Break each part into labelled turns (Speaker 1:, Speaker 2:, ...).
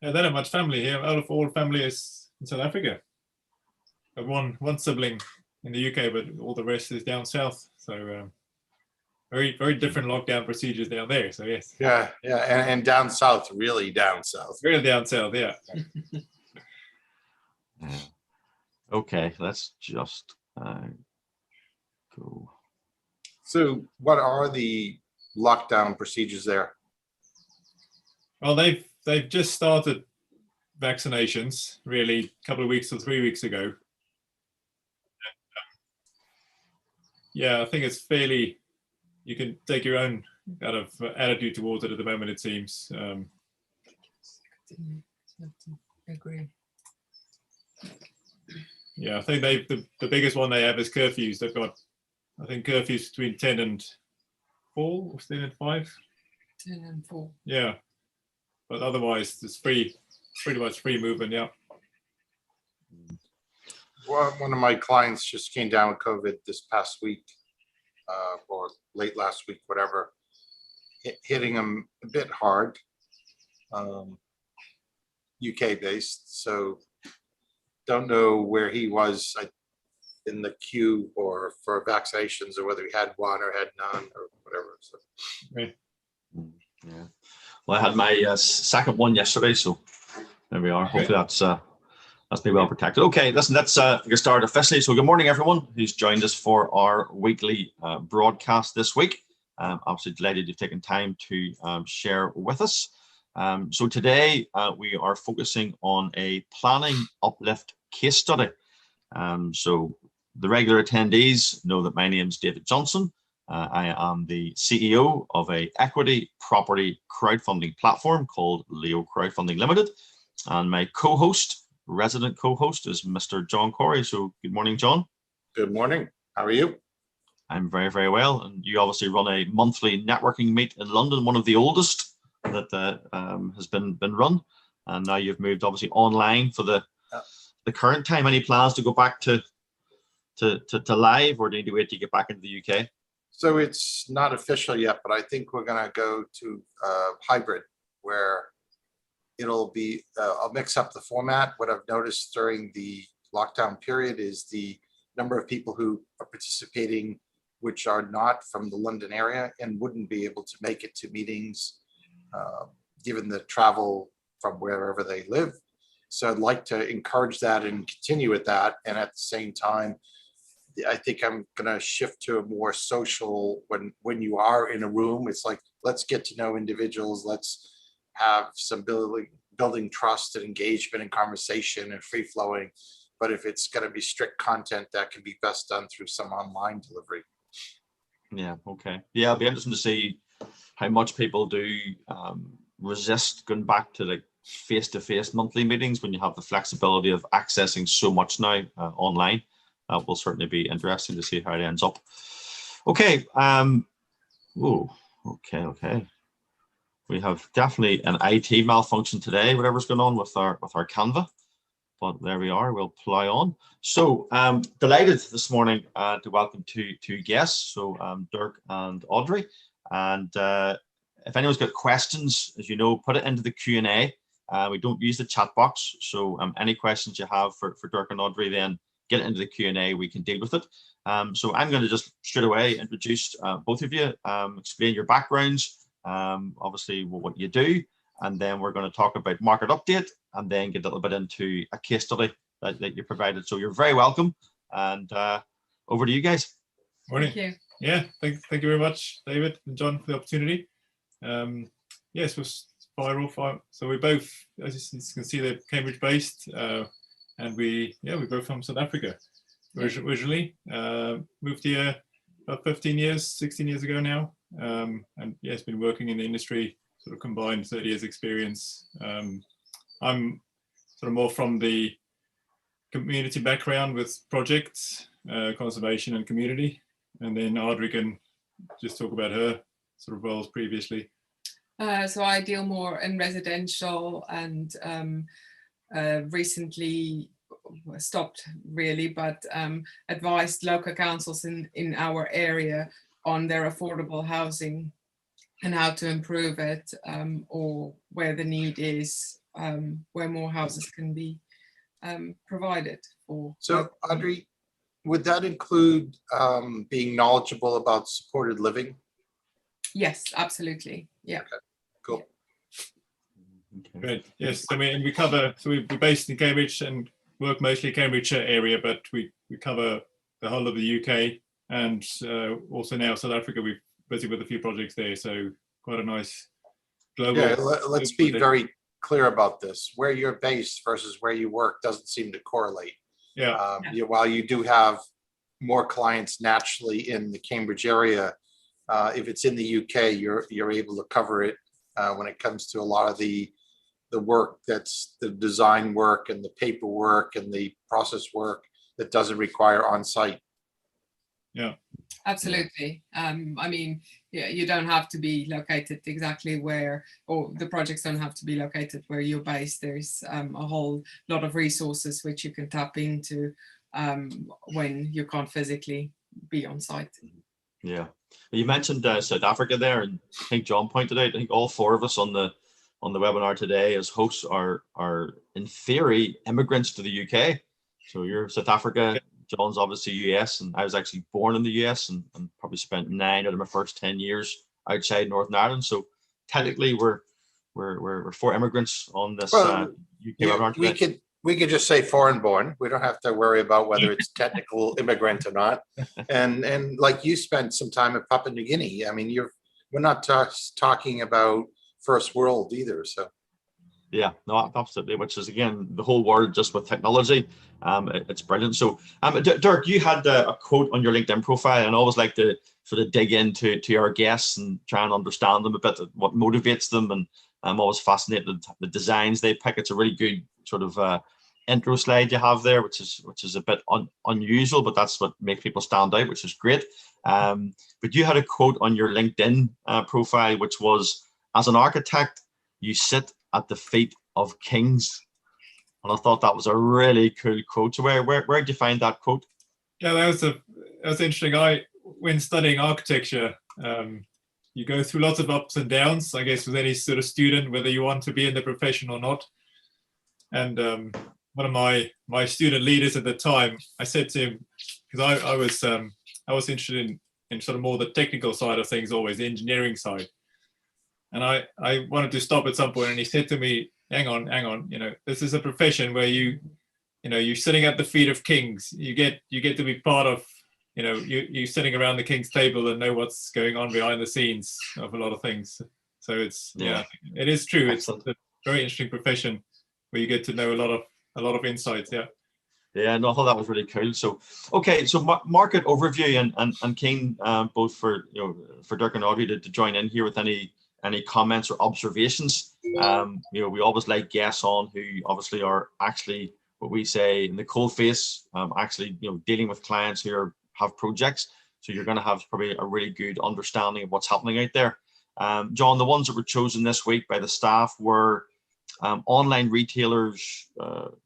Speaker 1: they don't have much family here. All family is in South Africa. I've one sibling in the UK, but all the rest is down south. So very different lockdown procedures down there. So yes.
Speaker 2: Yeah, and down south, really down south.
Speaker 1: Really down south, yeah.
Speaker 3: Okay, let's just go.
Speaker 2: So what are the lockdown procedures there?
Speaker 1: Well, they've just started vaccinations really a couple of weeks or 3 weeks ago. Yeah, I think it's fairly, you can take your own kind of attitude towards it at the moment, it seems.
Speaker 4: Agree.
Speaker 1: Yeah, I think the biggest one they have is curfews. They've got, I think, curfews between 10 and 4 or 10 and 5.
Speaker 4: 10 and 4.
Speaker 1: Yeah, but otherwise it's pretty much free movement. Yeah.
Speaker 2: Well, one of my clients just came down with COVID this past week, or late last week, whatever, hitting him a bit hard, UK based. So don't know where he was in the queue or for vaccinations, or whether he had one or had none or whatever. So.
Speaker 1: Right.
Speaker 3: Yeah. Well, I had my second one yesterday, so there we are. Hopefully that's been well protected. Okay, listen, let's get started officially. So good morning, everyone who's joined us for our weekly broadcast this week. Obviously delighted you've taken time to share with us. So today we are focusing on a planning uplift case study. So the regular attendees know that my name is David Johnson. I am the CEO of a equity property crowdfunding platform called LEOcrowdfunding Limited. And my co-host, resident co-host, is Mr. John Corey. So good morning, John.
Speaker 2: Good morning. How are you?
Speaker 3: I'm very, very well. And you obviously run a monthly networking meet in London, one of the oldest that has been run. And now you've moved obviously online for the current time. Any plans to go back to live, or do you need to wait to get back into the UK?
Speaker 2: So it's not official yet, but I think we're going to go to hybrid, where it'll be, I'll mix up the format. What I've noticed during the lockdown period is the number of people who are participating, which are not from the London area and wouldn't be able to make it to meetings, given the travel from wherever they live. So I'd like to encourage that and continue with that. And at the same time, I think I'm going to shift to a more social, when you are in a room, it's like, let's get to know individuals. Let's have some building trust and engagement and conversation and free flowing. But if it's going to be strict content, that can be best done through some online delivery.
Speaker 3: Yeah. Okay. Yeah. It'll be interesting to see how much people do resist going back to like face-to-face monthly meetings when you have the flexibility of accessing so much now online. That will certainly be interesting to see how it ends up. Okay. Okay. We have definitely an IT malfunction today, whatever's going on with our Canva. But there we are, we'll plow on. So delighted this morning to welcome two guests, so Dirk and Audrey. And if anyone's got questions, as you know, put it into the Q&A. We don't use the chat box, so any questions you have for Dirk and Audrey, then get it into the Q&A, we can deal with it. So I'm going to just straight away introduce both of you, explain your backgrounds, obviously what you do, and then we're going to talk about market update, and then get a little bit into a case study that you provided. So you're very welcome, and over to you guys.
Speaker 1: Morning.
Speaker 4: Thank you.
Speaker 1: Yeah, thank you very much, David and John, for the opportunity. Yes, we're Spiral. So we both, as you can see, they're Cambridge based, and we're both from South Africa originally. Moved here about 16 years ago now, and yes, been working in the industry, sort of combined 30 years experience. I'm sort of more from the community background with projects, conservation and community, and then Audrey can just talk about her sort of roles previously.
Speaker 4: So I deal more in residential, and recently stopped really, but advised local councils in our area on their affordable housing and how to improve it, or where the need is, where more houses can be provided for.
Speaker 2: So Audrey, would that include being knowledgeable about supported living?
Speaker 4: Yes, absolutely. Yeah.
Speaker 2: Cool.
Speaker 3: Okay.
Speaker 1: Great. Yes. I mean, we cover. So we're based in Cambridge and work mostly Cambridgeshire area, but we cover the whole of the UK and also now South Africa. We're busy with a few projects there, so quite a nice global.
Speaker 2: Yeah, let's be very clear about this. Where you're based versus where you work doesn't seem to correlate.
Speaker 1: Yeah.
Speaker 2: While you do have more clients naturally in the Cambridge area, if it's in the UK, you're able to cover it when it comes to a lot of the work that's the design work and the paperwork and the process work that doesn't require on-site.
Speaker 1: Yeah.
Speaker 4: Absolutely. I mean, yeah, you don't have to be located exactly where, or the projects don't have to be located where you're based. There's a whole lot of resources which you can tap into when you can't physically be on site.
Speaker 3: Yeah, you mentioned South Africa there, and I think John pointed out, I think all four of us on the webinar today as hosts are in theory immigrants to the UK. So you're South Africa, John's obviously US, and I was actually born in the US and probably spent 9 out of my first 10 years outside Northern Ireland. So technically we're four immigrants on this UK webinar today.
Speaker 2: We could just say foreign born. We don't have to worry about whether it's technical immigrant or not. And like you spent some time at Papua New Guinea. I mean, we're not talking about first world either. So
Speaker 3: yeah, no, absolutely. Which is again the whole world just with technology. It's brilliant. So, Dirk, you had a quote on your LinkedIn profile, and I always like to sort of dig into our guests and try and understand them a bit, what motivates them, and I'm always fascinated with the designs they pick. It's a really good sort of intro slide you have there, which is a bit unusual, but that's what makes people stand out, which is great. But you had a quote on your LinkedIn profile, which was, "As an architect, you sit at the feet of kings." And I thought that was a really cool quote. So where did you find that quote?
Speaker 1: Yeah, that was interesting. When studying architecture, you go through lots of ups and downs, I guess, with any sort of student, whether you want to be in the profession or not. And one of my student leaders at the time, I said to him, because I was interested in sort of more the technical side of things, always the engineering side. And I wanted to stop at some point, and he said to me, hang on, this is a profession where you're sitting at the feet of kings. You get to be part of, you're sitting around the king's table and know what's going on behind the scenes of a lot of things. So it's, it is true.
Speaker 3: Excellent.
Speaker 1: It's a very interesting profession where you get to know a lot of insights. Yeah.
Speaker 3: Yeah, no, I thought that was really cool. So, okay, so market overview, and keen both for Dirk and Audrey to join in here with any comments or observations. We always like guests on who obviously are actually what we say in the cold face, actually dealing with clients who have projects. So you're going to have probably a really good understanding of what's happening out there. John, the ones that were chosen this week by the staff were online retailers,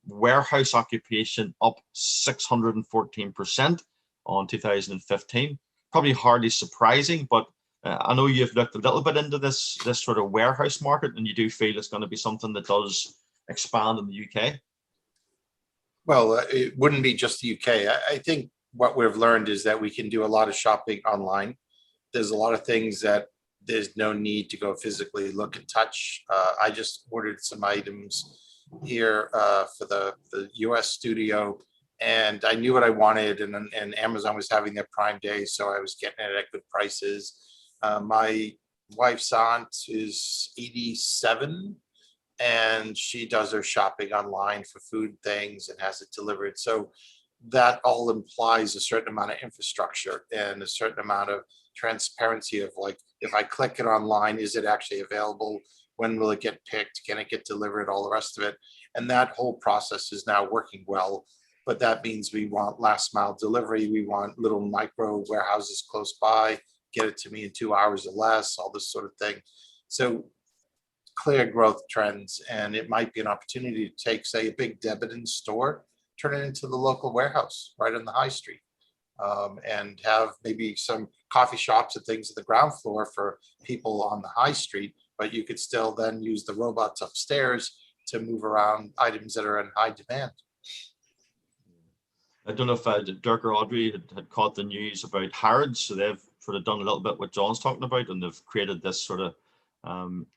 Speaker 3: warehouse occupation up 614% on 2015. Probably hardly surprising, but I know you've looked a little bit into this sort of warehouse market, and you do feel it's going to be something that does expand in the UK.
Speaker 2: Well, it wouldn't be just the UK. I think what we've learned is that we can do a lot of shopping online. There's a lot of things that there's no need to go physically look and touch. I just ordered some items here for the US studio, and I knew what I wanted, and Amazon was having their Prime Day, so I was getting it at good prices. My wife's aunt is 87, and she does her shopping online for food things and has it delivered. So that all implies a certain amount of infrastructure and a certain amount of transparency of, like, if I click it online, is it actually available? When will it get picked? Can it get delivered? All the rest of it. And that whole process is now working well. But that means we want last mile delivery. We want little micro warehouses close by, get it to me in 2 hours or less, all this sort of thing. So clear growth trends, and it might be an opportunity to take, say, a big Debenhams store, turn it into the local warehouse right on the high street, and have maybe some coffee shops and things at the ground floor for people on the high street, but you could still then use the robots upstairs to move around items that are in high demand.
Speaker 3: I don't know if Dirk or Audrey had caught the news about Harrods. So they've sort of done a little bit what John's talking about, and they've created this sort of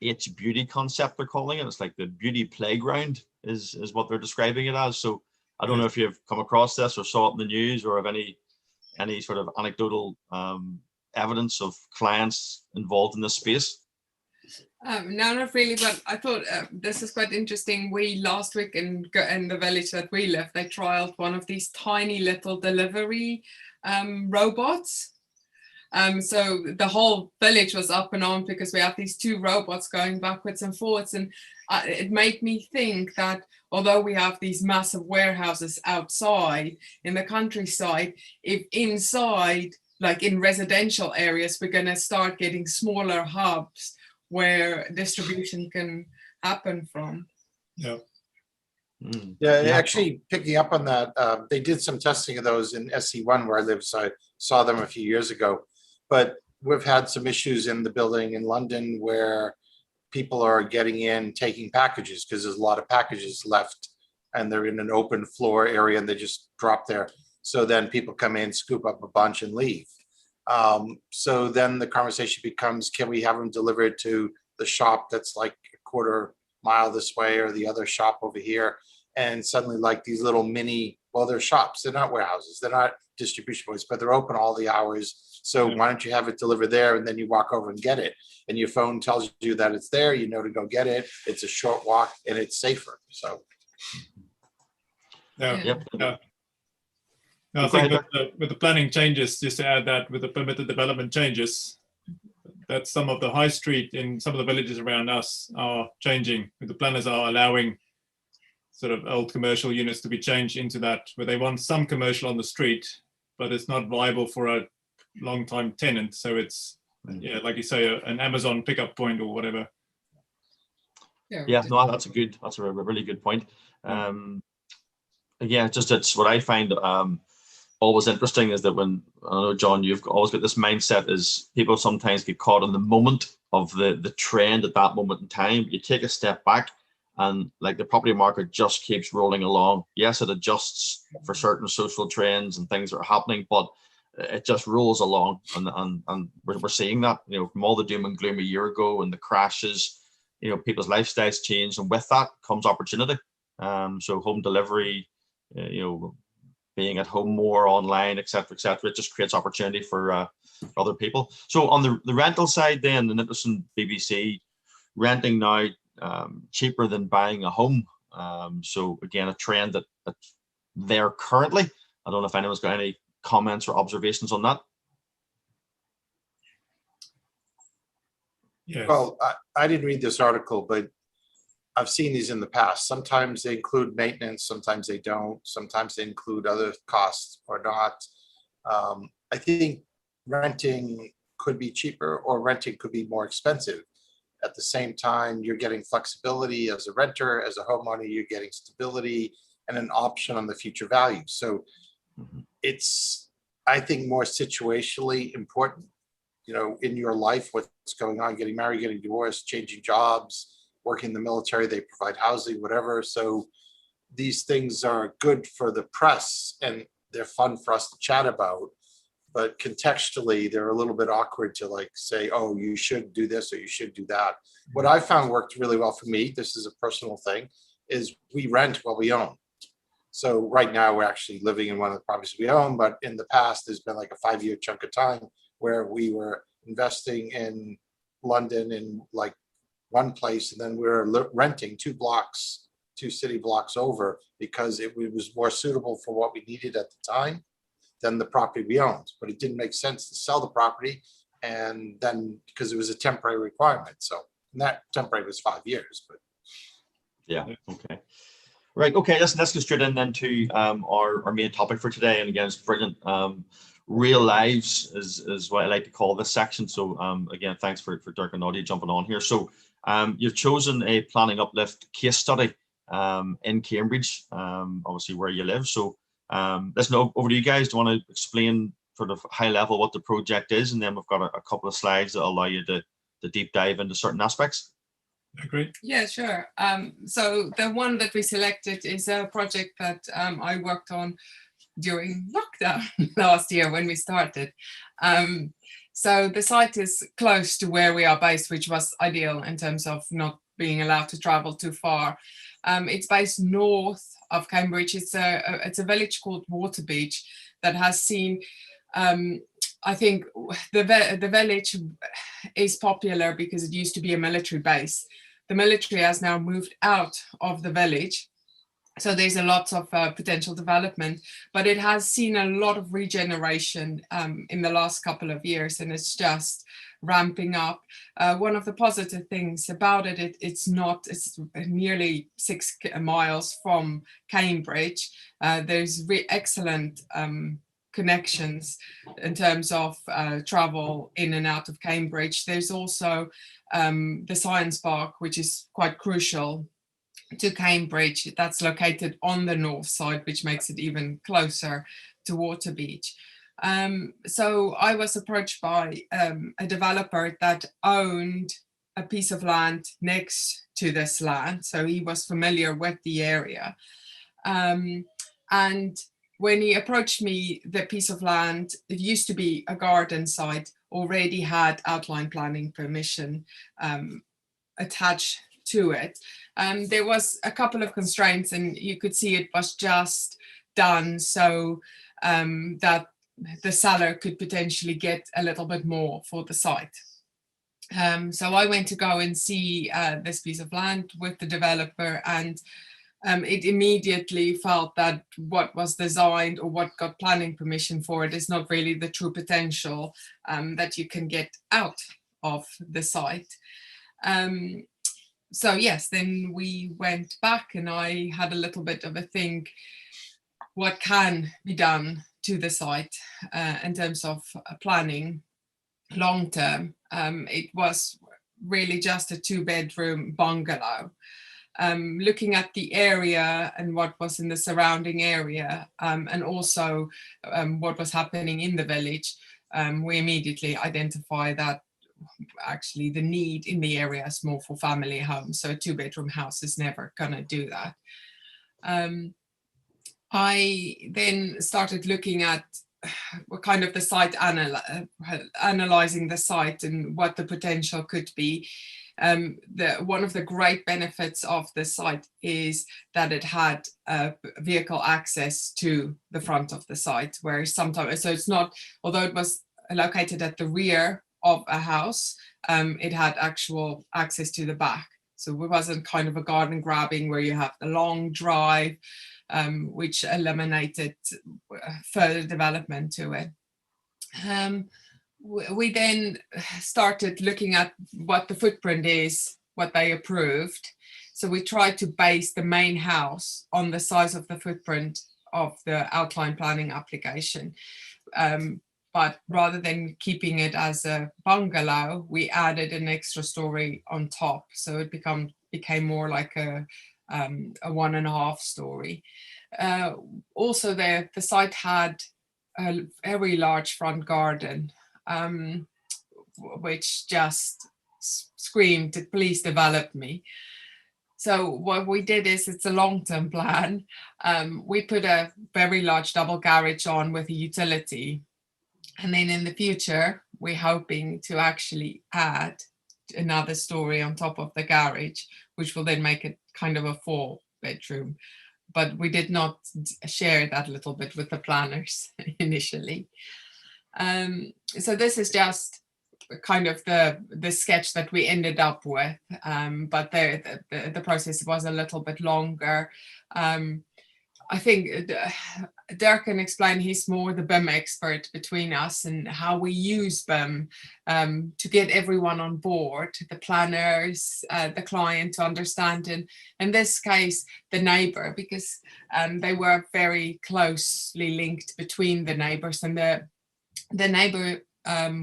Speaker 3: H beauty concept, they're calling it. It's like the beauty playground is what they're describing it as. So I don't know if you've come across this or saw it in the news, or have any sort of anecdotal evidence of clients involved in this space.
Speaker 4: No, not really, but I thought this is quite interesting. We last week in the village that we live, they trialed one of these tiny little delivery robots. So the whole village was up and on because we have these two robots going backwards and forwards. And it made me think that although we have these massive warehouses outside in the countryside, if inside, like in residential areas, we're going to start getting smaller hubs where distribution can happen from.
Speaker 1: Yeah.
Speaker 2: Yeah, actually picking up on that, they did some testing of those in SC1 where I live, so I saw them a few years ago. But we've had some issues in the building in London where people are getting in, taking packages because there's a lot of packages left and they're in an open floor area and they just drop there. So then people come in, scoop up a bunch and leave. So then the conversation becomes, can we have them delivered to the shop that's like a quarter mile this way or the other shop over here? And suddenly like these little mini, well, they're shops, they're not warehouses, they're not distribution points, but they're open all the hours. So why don't you have it delivered there and then you walk over and get it? And your phone tells you that it's there, you know to go get it. It's a short walk and it's safer. So.
Speaker 1: Yeah.
Speaker 3: Yep.
Speaker 1: Yeah. No, I think with the planning changes, just to add that with the permitted development changes, that some of the high street in some of the villages around us are changing. The planners are allowing sort of old commercial units to be changed into that, where they want some commercial on the street, but it's not viable for a long time tenant. So it's, yeah, like you say, an Amazon pickup point or whatever.
Speaker 3: Yeah, no, that's a really good point. Yeah, just it's what I find always interesting is that when, I know, John, you've always got this mindset is people sometimes get caught in the moment of the trend at that moment in time. You take a step back and like the property market just keeps rolling along. Yes, it adjusts for certain social trends and things that are happening, but it just rolls along. And we're seeing that, you know, from all the doom and gloom a year ago and the crashes, you know, people's lifestyles change, and with that comes opportunity. So home delivery, you know, being at home more, online, et cetera, it just creates opportunity for other people. So on the rental side then, an interesting BBC, renting now cheaper than buying a home. So again, a trend that's there currently. I don't know if anyone's got any comments or observations on that.
Speaker 1: Yes.
Speaker 2: Well, I didn't read this article, but I've seen these in the past. Sometimes they include maintenance, sometimes they don't. Sometimes they include other costs or not. I think renting could be cheaper or renting could be more expensive. At the same time, you're getting flexibility as a renter, as a homeowner, you're getting stability and an option on the future value. So it's, I think, more situationally important, you know, in your life, what's going on, getting married, getting divorced, changing jobs, working in the military, they provide housing, whatever. So these things are good for the press and they're fun for us to chat about, but contextually they're a little bit awkward to like say, oh, you should do this or you should do that. What I found worked really well for me, this is a personal thing, is we rent what we own. So right now we're actually living in one of the properties we own, but in the past there's been like a 5-year chunk of time where we were investing in London in like one place, and then we were renting 2 city blocks over because it was more suitable for what we needed at the time than the property we owned. But it didn't make sense to sell the property, and then because it was a temporary requirement. So that temporary was 5 years. But
Speaker 3: yeah, okay, right, okay. Let's go straight in then to our main topic for today. And again, it's brilliant. Real lives is what I like to call this section. So again, thanks for Dirk and Nadia jumping on here. So you've chosen a planning uplift case study in Cambridge, obviously where you live. So listen, over to you guys. Do you want to explain sort of high level what the project is? And then we've got a couple of slides that allow you to deep dive into certain aspects.
Speaker 1: Great.
Speaker 4: Yeah, sure. So the one that we selected is a project that I worked on during lockdown last year when we started. So the site is close to where we are based, which was ideal in terms of not being allowed to travel too far. It's based north of Cambridge. It's a village called Waterbeach that has seen, I think the village is popular because it used to be a military base. The military has now moved out of the village, so there's a lot of potential development, but it has seen a lot of regeneration in the last couple of years, and it's just ramping up. One of the positive things about it, it's nearly 6 miles from Cambridge. There's excellent connections in terms of travel in and out of Cambridge. There's also the Science Park, which is quite crucial to Cambridge. That's located on the north side, which makes it even closer to Waterbeach. So I was approached by a developer that owned a piece of land next to this land, so he was familiar with the area. And when he approached me, the piece of land, it used to be a garden site, already had outline planning permission attached to it. There was a couple of constraints, and you could see it was just done so that the seller could potentially get a little bit more for the site. So I went to go and see this piece of land with the developer, and it immediately felt that what was designed or what got planning permission for it is not really the true potential that you can get out of the site. So yes, then we went back and I had a little bit of a think, what can be done to the site in terms of planning long term. It was really just a 2-bedroom bungalow. Looking at the area and what was in the surrounding area, and also what was happening in the village, we immediately identify that actually the need in the area is more for family homes. So a 2-bedroom house is never going to do that. I then started looking at what kind of the site, analyzing the site and what the potential could be. One of the great benefits of the site is that it had vehicle access to the front of the site, where sometimes, so it's not, although it was located at the rear of a house, it had actual access to the back. So it wasn't kind of a garden grabbing where you have the long drive, which eliminated further development to it. We then started looking at what the footprint is, what they approved. So we tried to base the main house on the size of the footprint of the outline planning application. But rather than keeping it as a bungalow, we added an extra story on top. So it became more like a 1.5 story. Also the site had a very large front garden, which just screamed, please develop me. So what we did is, it's a long-term plan. We put a very large double garage on with a utility. And then in the future, we're hoping to actually add another story on top of the garage, which will then make it kind of a 4-bedroom. But we did not share that little bit with the planners initially. So this is just kind of the sketch that we ended up with, but the process was a little bit longer. I think Dirk can explain, he's more the BIM expert between us and how we use BIM to get everyone on board, the planners, the client to understand, and in this case, the neighbor, because they were very closely linked between the neighbors, and the neighbor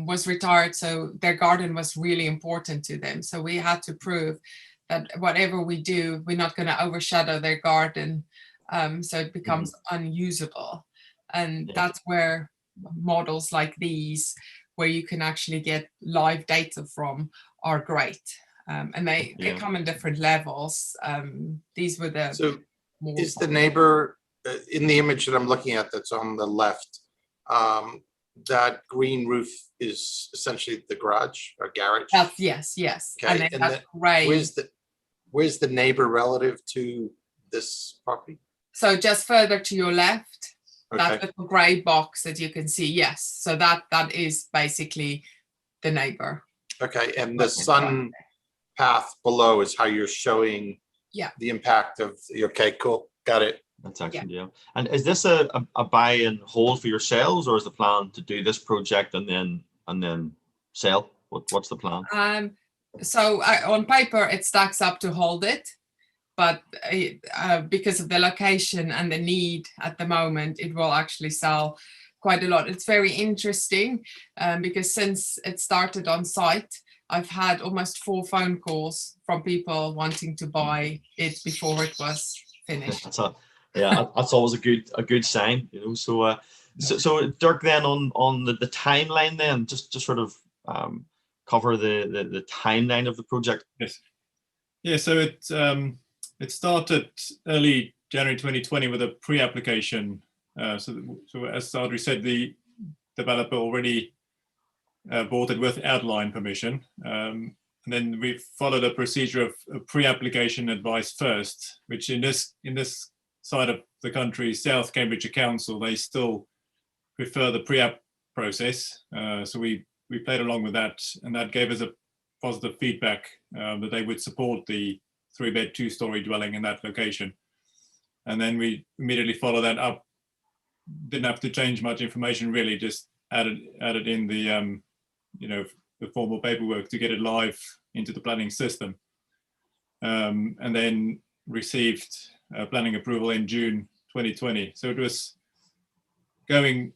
Speaker 4: was retired, so their garden was really important to them. So we had to prove that whatever we do, we're not going to overshadow their garden. So it becomes unusable. And that's where models like these, where you can actually get live data from, are great. and they
Speaker 3: Yeah.
Speaker 4: come in different levels. These were the
Speaker 2: So
Speaker 4: more
Speaker 2: is the neighbor, in the image that I'm looking at that's on the left, that green roof is essentially the garage or garage?
Speaker 4: yes.
Speaker 2: Okay,
Speaker 4: And then
Speaker 2: and
Speaker 4: that's gray.
Speaker 2: where's the neighbor relative to this property?
Speaker 4: So just further to your left, that
Speaker 2: Okay,
Speaker 4: little grey box that you can see, yes. So that is basically the neighbor.
Speaker 2: okay, and the sun path below is how you're showing
Speaker 4: Yeah.
Speaker 2: the impact of, okay, cool, got it.
Speaker 3: That's excellent, yeah. And is this a buy and hold for yourselves, or is the plan to do this project and then sell? What's the plan?
Speaker 4: So on paper, it stacks up to hold it, but because of the location and the need at the moment, it will actually sell quite a lot. It's very interesting because since it started on site, I've had almost 4 phone calls from people wanting to buy it before it was finished.
Speaker 3: That's always a good sign, you know. So Dirk, then on the timeline, then just sort of cover the timeline of the project.
Speaker 1: Yes. Yeah. So it started early January 2020 with a pre-application. So as Audrey said, the developer already bought it with outline permission. And then we followed a procedure of a pre-application advice first, which in this side of the country, South Cambridgeshire Council, they still prefer the pre-app process. So we played along with that, and that gave us a positive feedback that they would support the 3-bed 2-story dwelling in that location. And then we immediately followed that up. Didn't have to change much information really, just added in the the formal paperwork to get it live into the planning system, and then received planning approval in June 2020. So it was going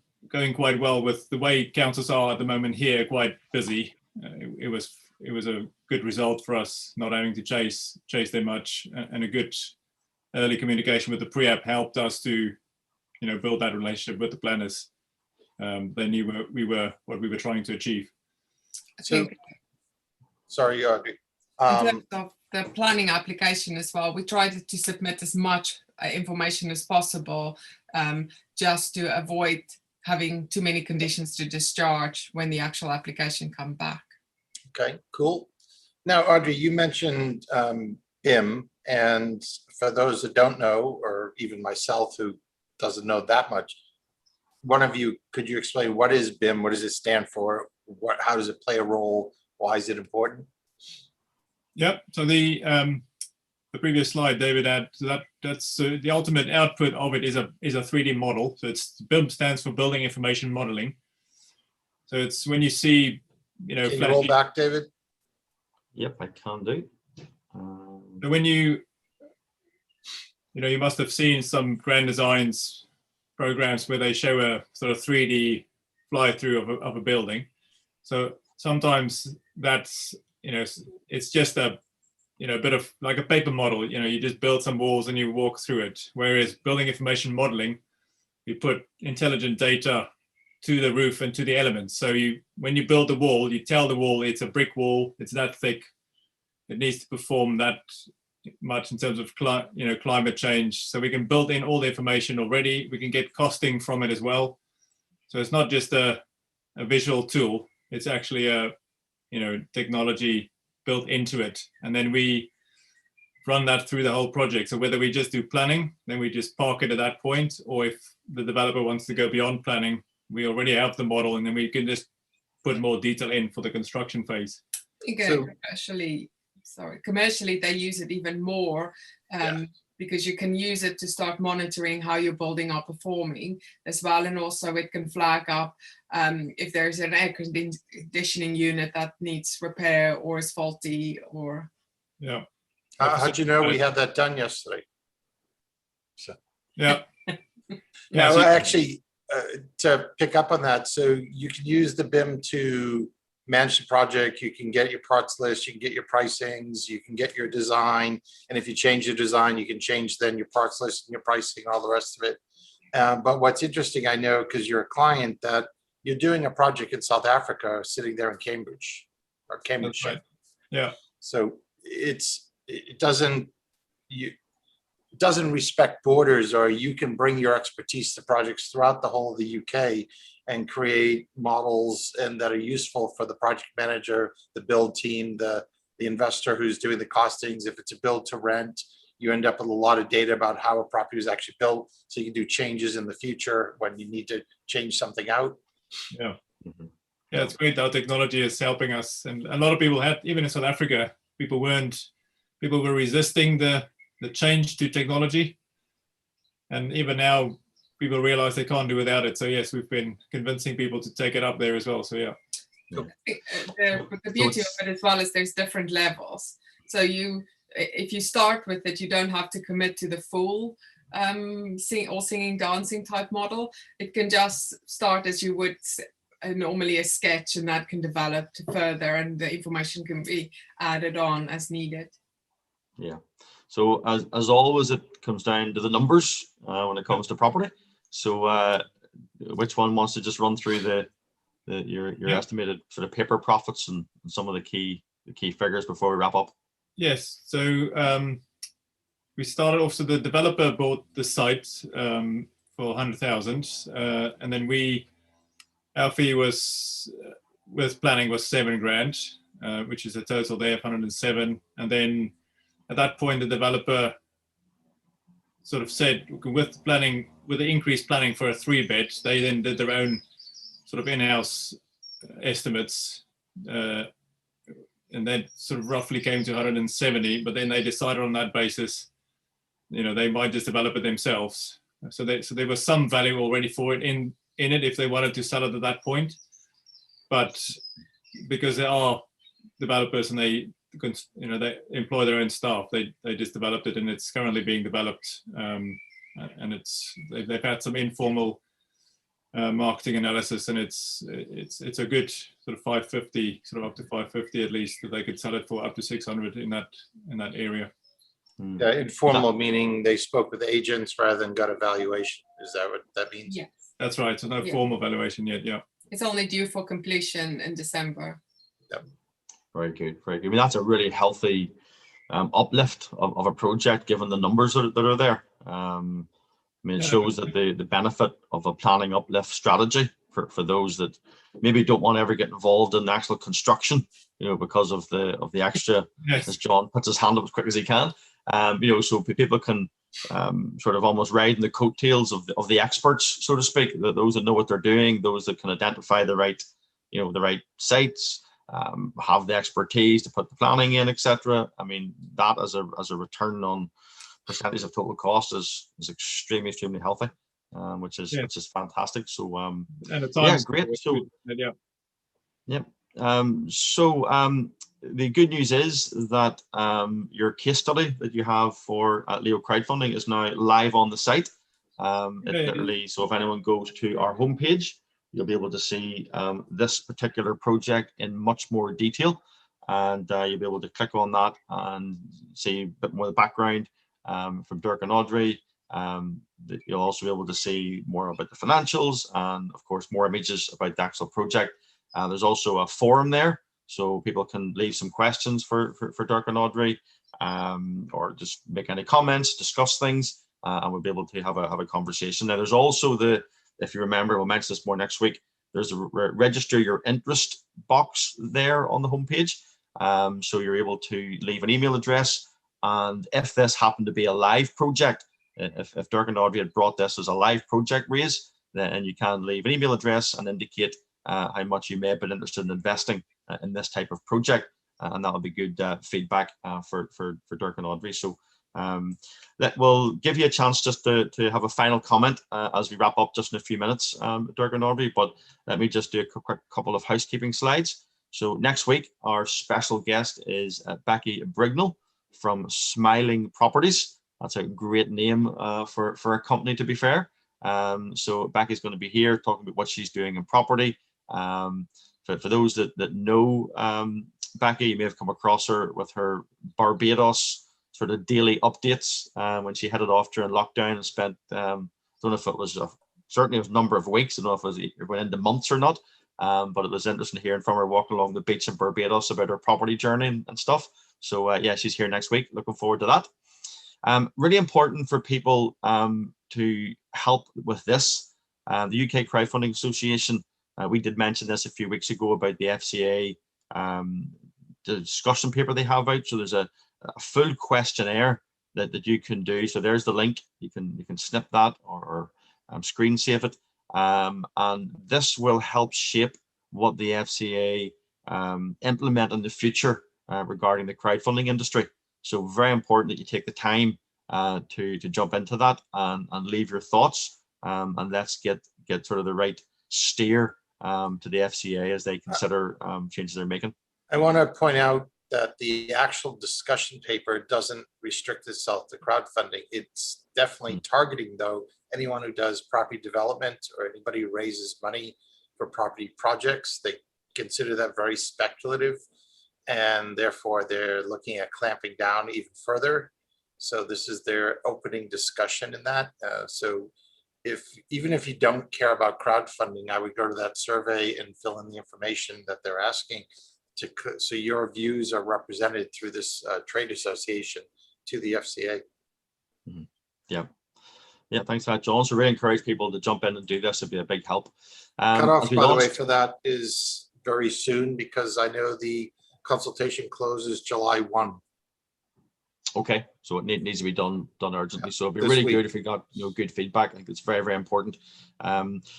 Speaker 1: quite well. With the way councils are at the moment here, quite busy. It was a good result for us, not having to chase them much, and a good early communication with the pre-app helped us to build that relationship with the planners. They knew what we were trying to achieve.
Speaker 2: So, sorry, Audrey.
Speaker 4: In terms of the planning application as well, we tried to submit as much information as possible, just to avoid having too many conditions to discharge when the actual application come back.
Speaker 2: Okay, cool. Now, Audrey, you mentioned BIM, and for those that don't know, or even myself who doesn't know that much, could you explain what is BIM? What does it stand for? How does it play a role? Why is it important?
Speaker 1: Yep. So the previous slide David had, so that's the ultimate output of it is a 3D model. So it's BIM stands for Building Information Modeling. So it's when you see,
Speaker 2: Can you roll back, David?
Speaker 3: Yep, I can do.
Speaker 1: So when you must have seen some grand designs programs where they show a sort of 3D fly through of a building. So sometimes that's, it's just a bit of like a paper model, you just build some walls and you walk through it. Whereas building information modeling, you put intelligent data to the roof and to the elements. So when you build the wall, you tell the wall it's a brick wall, it's that thick, it needs to perform that much in terms of climate change. So we can build in all the information already. We can get costing from it as well. So it's not just a visual tool, it's actually a technology built into it. And then we run that through the whole project. So whether we just do planning, then we just park it at that point, or if the developer wants to go beyond planning, we already have the model and then we can just put more detail in for the construction phase.
Speaker 4: Commercially they use it even more, because you can use it to start monitoring how your building are performing as well, and also it can flag up if there's an air conditioning unit that needs repair or is faulty, or
Speaker 2: how'd you know we had that done yesterday? So
Speaker 1: yeah.
Speaker 2: Now, actually, to pick up on that, so you can use the BIM to manage the project. You can get your parts list, you can get your pricings, you can get your design, and if you change your design, you can change then your parts list and your pricing, all the rest of it. But what's interesting, I know, because you're a client, that you're doing a project in South Africa, sitting there in Cambridge, or Cambridge.
Speaker 1: Right. Yeah.
Speaker 2: So it doesn't respect borders, or you can bring your expertise to projects throughout the whole of the UK and create models and that are useful for the project manager, the build team, the investor who's doing the costings. If it's a build to rent, you end up with a lot of data about how a property was actually built, so you can do changes in the future when you need to change something out.
Speaker 1: Yeah. Yeah, it's great how technology is helping us. And a lot of people had, even in South Africa, people were resisting the change to technology. And even now, people realize they can't do without it. So yes, we've been convincing people to take it up there as well. So yeah.
Speaker 4: The beauty of it as well is there's different levels. So if you start with it, you don't have to commit to the full singing, dancing type model. It can just start as you would normally a sketch, and that can develop to further, and the information can be added on as needed.
Speaker 3: Yeah. So as always, it comes down to the numbers when it comes to property. So which one wants to just run through your estimated sort of paper profits and some of the key figures before we wrap up?
Speaker 1: Yes. So we started off. So the developer bought the site for 100,000, and then our fee was with planning was $7,000, which is a total there of 107. And then at that point, the developer sort of said, with the increased planning for a 3-bed, they then did their own sort of in-house estimates, and that sort of roughly came to 170. But then they decided on that basis, they might just develop it themselves. So there was some value already for it in it if they wanted to sell it at that point. But because they are developers and they employ their own staff, they just developed it, and it's currently being developed. And they've had some informal marketing analysis, and it's a good sort of 550, sort of up to 550 at least, that they could sell it for up to 600 in that area.
Speaker 2: Yeah, informal meaning they spoke with agents rather than got a valuation. Is that what that means?
Speaker 4: Yes.
Speaker 1: That's right. So no formal valuation yet. Yeah.
Speaker 4: It's only due for completion in December.
Speaker 2: Yep.
Speaker 3: Very good. Very good. I mean, that's a really healthy uplift of a project, given the numbers that are there. I mean, it shows that the benefit of a planning uplift strategy for those that maybe don't want to ever get involved in the actual construction, because of the extra,
Speaker 1: yes.
Speaker 3: As John puts his hand up as quick as he can, so people can sort of almost ride in the coattails of the experts, so to speak, those that know what they're doing, those that can identify the right sites, have the expertise to put the planning in, etc. I mean, that as a return on percentage of total cost is extremely healthy, which is fantastic. So
Speaker 1: and at times,
Speaker 3: great. So
Speaker 1: yeah.
Speaker 3: The good news is that your case study that you have for Leo crowdfunding is now live on the site. Literally, so if anyone goes to our homepage, you'll be able to see this particular project in much more detail, and you'll be able to click on that and see a bit more of the background from Dirk and Audrey. You'll also be able to see more about the financials and, of course, more images about the actual project. There's also a forum there, so people can leave some questions for Dirk and Audrey, or just make any comments, discuss things, and we'll be able to have a conversation. Now, there's also if you remember, we'll mention this more next week, there's a register your interest box there on the homepage. So you're able to leave an email address, and if this happened to be a live project, if Dirk and Audrey had brought this as a live project raise, then you can leave an email address and indicate how much you may have been interested in investing in this type of project, and that will be good feedback for Dirk and Audrey. So that will give you a chance just to have a final comment as we wrap up just in a few minutes, Dirk and Audrey, but let me just do a quick couple of housekeeping slides. So next week, our special guest is Becky Brignall from Smiling Properties. That's a great name for a company, to be fair. So Becky's going to be here talking about what she's doing in property. For those that know Becky, you may have come across her with her Barbados sort of daily updates when she headed off during lockdown and spent, I don't know if it was certainly it was a number of weeks. I don't know if it went into months or not, but it was interesting hearing from her walking along the beach in Barbados about her property journey and stuff. So yeah, she's here next week. Looking forward to that. Really important for people to help with this. The UK Crowdfunding Association, we did mention this a few weeks ago about the FCA the discussion paper they have out. So there's a full questionnaire that you can do. So there's the link. You can snip that or screen save it. And this will help shape what the FCA implement in the future regarding the crowdfunding industry. So very important that you take the time to jump into that and leave your thoughts, and let's get sort of the right steer to the FCA as they consider changes they're making.
Speaker 2: I want to point out that the actual discussion paper doesn't restrict itself to crowdfunding. It's definitely targeting, though, anyone who does property development or anybody who raises money for property projects. They consider that very speculative, and therefore they're looking at clamping down even further. So this is their opening discussion in that. So even if you don't care about crowdfunding, I would go to that survey and fill in the information that they're asking, so your views are represented through this trade association to the FCA.
Speaker 3: Mm-hmm. Yeah, thanks for that, John. So really encourage people to jump in and do this. It'd be a big help.
Speaker 2: Cutoff, by the way, for that is very soon, because I know the consultation closes July 1.
Speaker 3: Okay, so it needs to be done urgently. So it'd be
Speaker 2: This
Speaker 3: really
Speaker 2: week.
Speaker 3: good if we got good feedback. I think it's very, very important.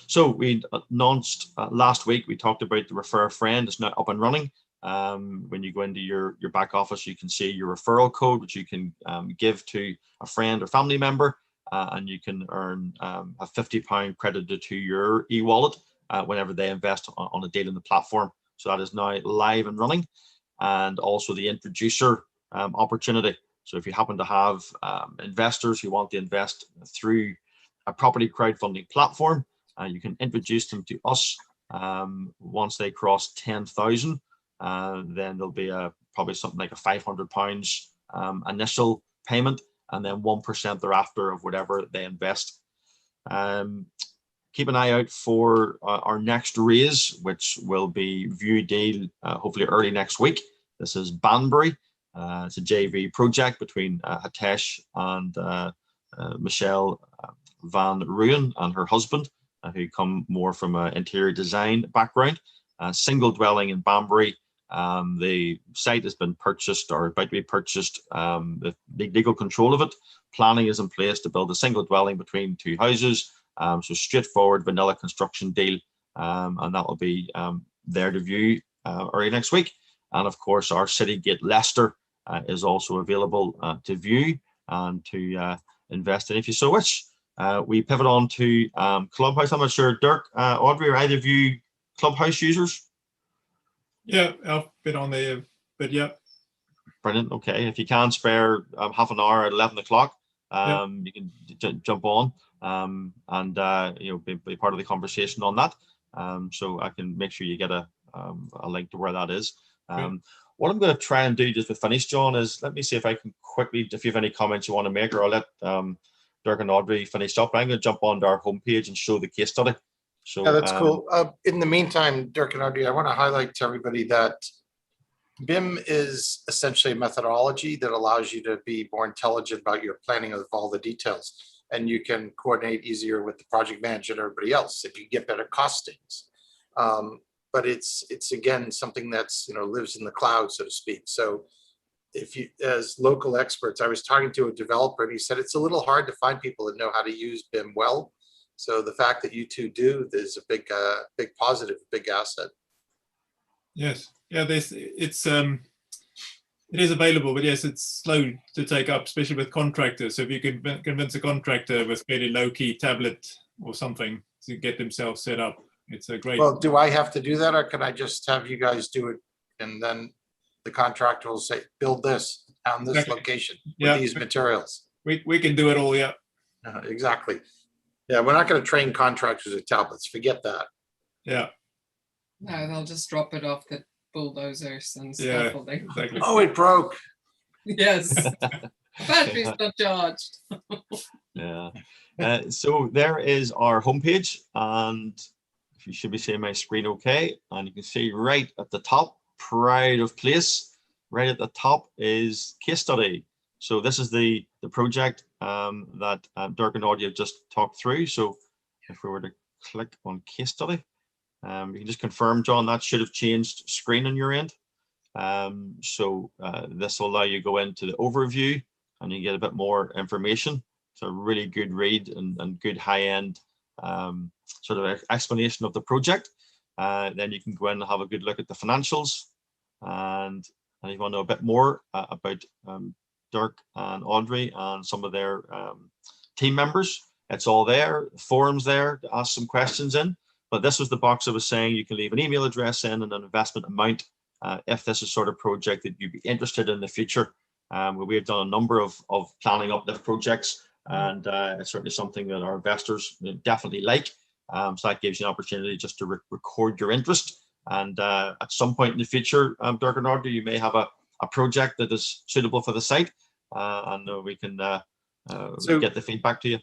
Speaker 3: So we announced last week, we talked about the refer a friend. It's now up and running. When you go into your back office, you can see your referral code, which you can give to a friend or family member, and you can earn a £50 credited to your e-wallet whenever they invest on a deal in the platform. So that is now live and running, and also the introducer opportunity. So if you happen to have investors who want to invest through a property crowdfunding platform, you can introduce them to us. Once they cross 10,000, then there'll be probably something like a £500 initial payment, and then 1% thereafter of whatever they invest. Keep an eye out for our next raise, which will be view deal hopefully early next week. This is Banbury. It's a JV project between Hitesh and Michelle Van Ruyen and her husband, who come more from an interior design background. Single dwelling in Banbury. The site has been purchased or about to be purchased. The legal control of it. Planning is in place to build a single dwelling between two houses. So straightforward vanilla construction deal, and that will be there to view early next week. And of course, our City Gate Leicester is also available to view and to invest in if you so wish. We pivot on to Clubhouse. I'm not sure, Dirk, Audrey, are either of you Clubhouse users?
Speaker 1: Yeah, I've been on there, but yeah.
Speaker 3: Brilliant. Okay, if you can spare half an hour at 11 o'clock, you can jump on and be part of the conversation on that. So I can make sure you get a link to where that is. What I'm going to try and do just with finish, John, is let me see if I can quickly, if you have any comments you want to make, or I'll let Dirk and Audrey finish up. I'm going to jump onto our homepage and show the case study. So
Speaker 2: yeah, that's cool. In the meantime, Dirk and Audrey, I want to highlight to everybody that BIM is essentially a methodology that allows you to be more intelligent about your planning of all the details, and you can coordinate easier with the project manager and everybody else if you get better costings. But it's again something that's lives in the cloud, so to speak. So if you, as local experts, I was talking to a developer and he said it's a little hard to find people that know how to use BIM well. So the fact that you two do is a big positive, big asset.
Speaker 1: Yes, yeah, it is available, but yes, it's slow to take up, especially with contractors. So if you can convince a contractor with fairly low-key tablet or something to get themselves set up, it's a great.
Speaker 2: Well, do I have to do that, or can I just have you guys do it, and then the contractor will say, build this on this location with these materials?
Speaker 1: We can do it all, yeah.
Speaker 2: Exactly. Yeah, we're not going to train contractors with tablets. Forget that.
Speaker 1: Yeah.
Speaker 4: No, they'll just drop it off the bulldozers and scaffolding.
Speaker 1: Yeah, exactly.
Speaker 2: Oh, it broke.
Speaker 4: Yes. Battery's not charged.
Speaker 3: Yeah. So there is our homepage, and you should be seeing my screen okay. And you can see right at the top, pride of place. right at the top is case study. So this is the project that Dirk and Audrey have just talked through. So if we were to click on case study, you can just confirm, John, that should have changed screen on your end. This will allow you to go into the overview and you get a bit more information. It's a really good read and good high-end sort of explanation of the project. Then you can go in and have a good look at the financials. And if you want to know a bit more about Dirk and Audrey and some of their team members, it's all there. Forums there to ask some questions in. But this was the box I was saying you can leave an email address in and an investment amount if this is sort of project that you'd be interested in the future. We've done a number of planning uplift projects, and it's certainly something that our investors definitely like. So that gives you an opportunity just to record your interest. And at some point in the future, Dirk and Audrey, you may have a project that is suitable for the site, and we can get the feedback to you.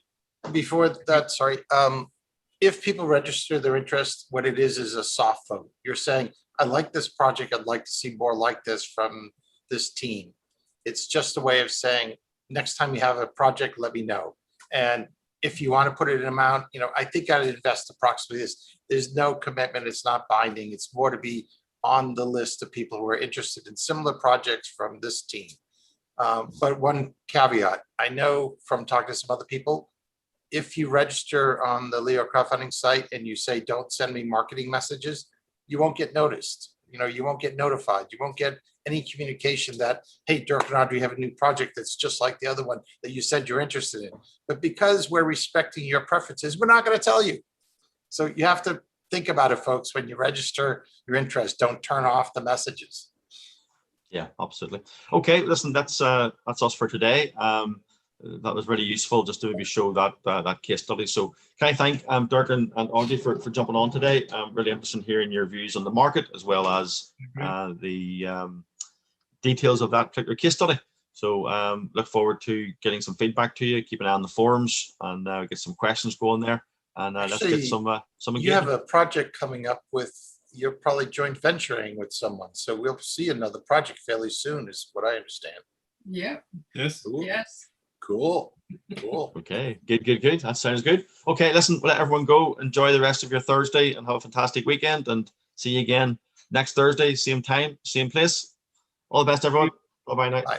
Speaker 2: Before that, sorry, if people register their interest, what it is a soft vote. You're saying, I like this project, I'd like to see more like this from this team. It's just a way of saying, next time you have a project, let me know. And if you want to put it in amount, I think I'd invest approximately this. There's no commitment, it's not binding. It's more to be on the list of people who are interested in similar projects from this team. But one caveat, I know from talking to some other people, if you register on the Leo crowdfunding site and you say, don't send me marketing messages, you won't get noticed. You won't get notified. You won't get any communication that, hey, Dirk and Audrey have a new project that's just like the other one that you said you're interested in. But because we're respecting your preferences, we're not going to tell you. So you have to think about it, folks. When you register your interest, don't turn off the messages.
Speaker 3: Yeah, absolutely. Okay, listen, that's us for today. That was really useful just to maybe show that case study. So can I thank Dirk and Audrey for jumping on today. I'm really interested in hearing your views on the market as well as the details of that particular case study. So look forward to getting some feedback to you. Keep an eye on the forums and get some questions going there. And let's get some engagement.
Speaker 2: You have a project coming up with, you're probably joint venturing with someone. So we'll see another project fairly soon is what I understand.
Speaker 4: Yeah.
Speaker 1: Yes.
Speaker 2: Cool.
Speaker 4: Yes.
Speaker 2: Cool.
Speaker 3: Okay, good. That sounds good. Okay, listen, we'll let everyone go. Enjoy the rest of your Thursday and have a fantastic weekend, and see you again next Thursday, same time, same place. All the best, everyone. Bye-bye now.
Speaker 2: Bye.